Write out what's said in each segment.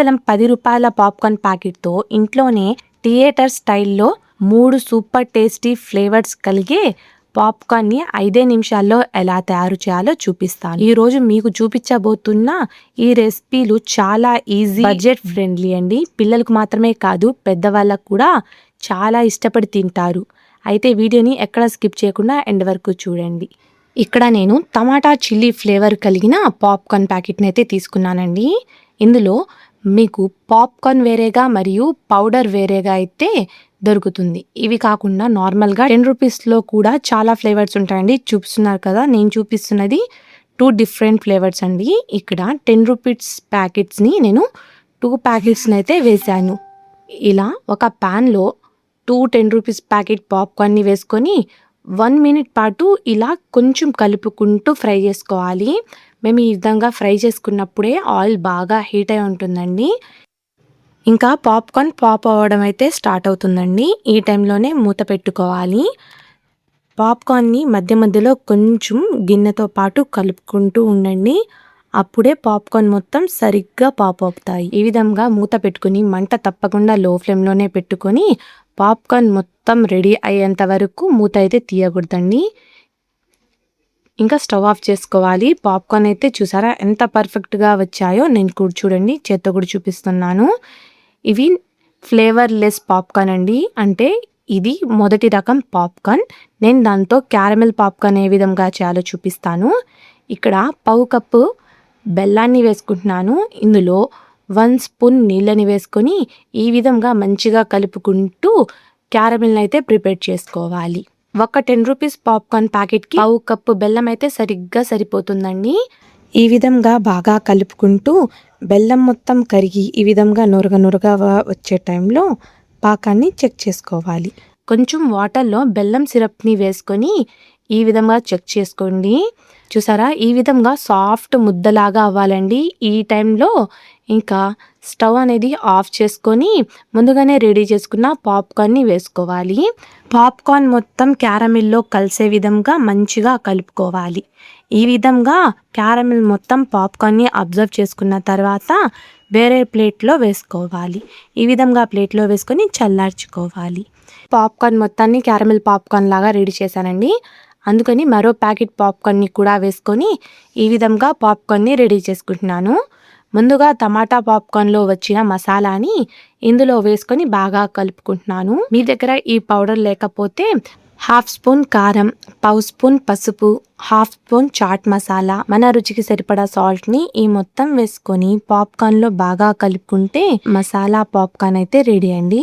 కేవలం 10 రూపాయల పాప్కార్న్ ప్యాకెట్తో ఇంట్లోనే థియేటర్ స్టైల్లో 3 సూపర్ టేస్టీ ఫ్లేవర్స్ కలిగే పాప్కార్న్ని 5 నిమిషాల్లో ఎలా తయారు చేయాలో చూపిస్తాను. ఈరోజు మీకు చూపించబోతున్న ఈ రెసిపీలు చాలా ఈజీ, బడ్జెట్ ఫ్రెండ్లీ అండి. పిల్లలకు మాత్రమే కాదు, పెద్దవాళ్ళకు కూడా చాలా ఇష్టపడి తింటారు. అయితే వీడియోని ఎక్కడ స్కిప్ చేయకుండా ఎండ్ వరకు చూడండి. ఇక్కడ నేను టమాటా చిల్లీ ఫ్లేవర్ కలిగిన పాప్కార్న్ ప్యాకెట్ని అయితే తీసుకున్నానండి. ఇందులో మీకు పాప్కార్న్ వేరేగా మరియు పౌడర్ వేరేగా అయితే దొరుకుతుంది. ఇవి కాకుండా నార్మల్గా 10 రూపీస్లో కూడా చాలా ఫ్లేవర్స్ ఉంటాయండి. చూపిస్తున్నారు కదా, నేను చూపిస్తున్నది 2 డిఫరెంట్ ఫ్లేవర్స్ అండి. ఇక్కడ 10 రూపీస్ ప్యాకెట్స్ని నేను 2 ప్యాకెట్స్ని అయితే వేసాను. ఇలా ఒక ప్యాన్లో 2 10 రూపీస్ ప్యాకెట్ పాప్కార్న్ని వేసుకొని 1 మినిట్ పాటు ఇలా కొంచెం కలుపుకుంటూ ఫ్రై చేసుకోవాలి. మేము ఈ విధంగా ఫ్రై చేసుకున్నప్పుడే ఆయిల్ బాగా హీట్ అయి ఉంటుందండి. ఇంకా పాప్కార్న్ పాప్ అవ్వడం అయితే స్టార్ట్ అవుతుందండి. ఈ టైంలోనే మూత పెట్టుకోవాలి. పాప్కార్న్ని మధ్య మధ్యలో కొంచెం గిన్నెతో పాటు కలుపుకుంటూ ఉండండి. అప్పుడే పాప్కార్న్ మొత్తం సరిగ్గా పాప్ అవుతాయి. ఈ విధంగా మూత పెట్టుకుని మంట తప్పకుండా లో ఫ్లేమ్లోనే పెట్టుకొని పాప్కార్న్ మొత్తం రెడీ అయ్యేంత వరకు మూత అయితే తీయకూడదండి. ఇంకా స్టవ్ ఆఫ్ చేసుకోవాలి. పాప్కార్న్ అయితే చూసారా ఎంత పర్ఫెక్ట్గా వచ్చాయో. నేను కూడా చూడండి, చేత్తో కూడా చూపిస్తున్నాను. ఇవి ఫ్లేవర్లెస్ పాప్కార్న్ అండి. అంటే ఇది మొదటి రకం పాప్కార్న్. నేను దాంతో క్యారమెల్ పాప్కార్న్ ఏ విధంగా చేయాలో చూపిస్తాను. ఇక్కడ పావు కప్పు బెల్లాన్ని వేసుకుంటున్నాను. ఇందులో 1 స్పూన్ నీళ్ళని వేసుకొని ఈ విధంగా మంచిగా కలుపుకుంటూ క్యారమెల్ని అయితే ప్రిపేర్ చేసుకోవాలి. ఒక 10 రూపీస్ పాప్కార్న్ ప్యాకెట్కి పావు కప్పు బెల్లం అయితే సరిగ్గా సరిపోతుందండి. ఈ విధంగా బాగా కలుపుకుంటూ బెల్లం మొత్తం కరిగి ఈ విధంగా నురగ వచ్చే టైంలో పాకాన్ని చెక్ చేసుకోవాలి. కొంచెం వాటర్లో బెల్లం సిరప్ని వేసుకొని ఈ విధంగా చెక్ చేసుకోండి. చూసారా, ఈ విధంగా సాఫ్ట్ ముద్దలాగా అవ్వాలండి. ఈ టైంలో ఇంకా స్టవ్ అనేది ఆఫ్ చేసుకొని ముందుగానే రెడీ చేసుకున్న పాప్కార్న్ని వేసుకోవాలి. పాప్కార్న్ మొత్తం క్యారమిల్లో కలిసే విధంగా మంచిగా కలుపుకోవాలి. ఈ విధంగా క్యారమిల్ మొత్తం పాప్కార్న్ని అబ్జర్వ్ చేసుకున్న తర్వాత వేరే ప్లేట్లో వేసుకోవాలి. ఈ విధంగా ప్లేట్లో వేసుకొని చల్లార్చుకోవాలి. పాప్కార్న్ మొత్తాన్ని క్యారమిల్ పాప్కార్న్ లాగా రెడీ చేశానండి. అందుకని మరో ప్యాకెట్ పాప్కార్న్ని కూడా వేసుకొని ఈ విధంగా పాప్కార్న్ని రెడీ చేసుకుంటున్నాను. ముందుగా టమాటా పాప్కార్న్లో వచ్చిన మసాలాని ఇందులో వేసుకొని బాగా కలుపుకుంటున్నాను. మీ దగ్గర ఈ పౌడర్ లేకపోతే 1/2 స్పూన్ కారం, పావు స్పూన్ పసుపు, 1/2 స్పూన్ చాట్ మసాలా, మన రుచికి సరిపడా సాల్ట్ని ఈ మొత్తం వేసుకొని పాప్కార్న్లో బాగా కలుపుకుంటే మసాలా పాప్కార్న్ అయితే రెడీ అండి.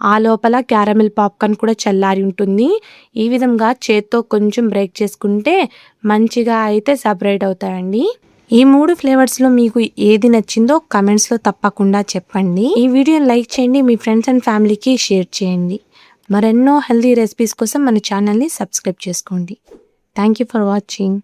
ఆ లోపల క్యారమిల్ పాప్కార్న్ కూడా చల్లారి ఉంటుంది. ఈ విధంగా చేత్తో కొంచెం బ్రేక్ చేసుకుంటే మంచిగా అయితే సపరేట్ అవుతాయండి. ఈ 3 ఫ్లేవర్స్లో మీకు ఏది నచ్చిందో కమెంట్స్లో తప్పకుండా చెప్పండి. ఈ వీడియోని లైక్ చేయండి, మీ ఫ్రెండ్స్ అండ్ ఫ్యామిలీకి షేర్ చేయండి. మరెన్నో హెల్తీ రెసిపీస్ కోసం మన ఛానల్ని సబ్స్క్రైబ్ చేసుకోండి. Thank you for watching.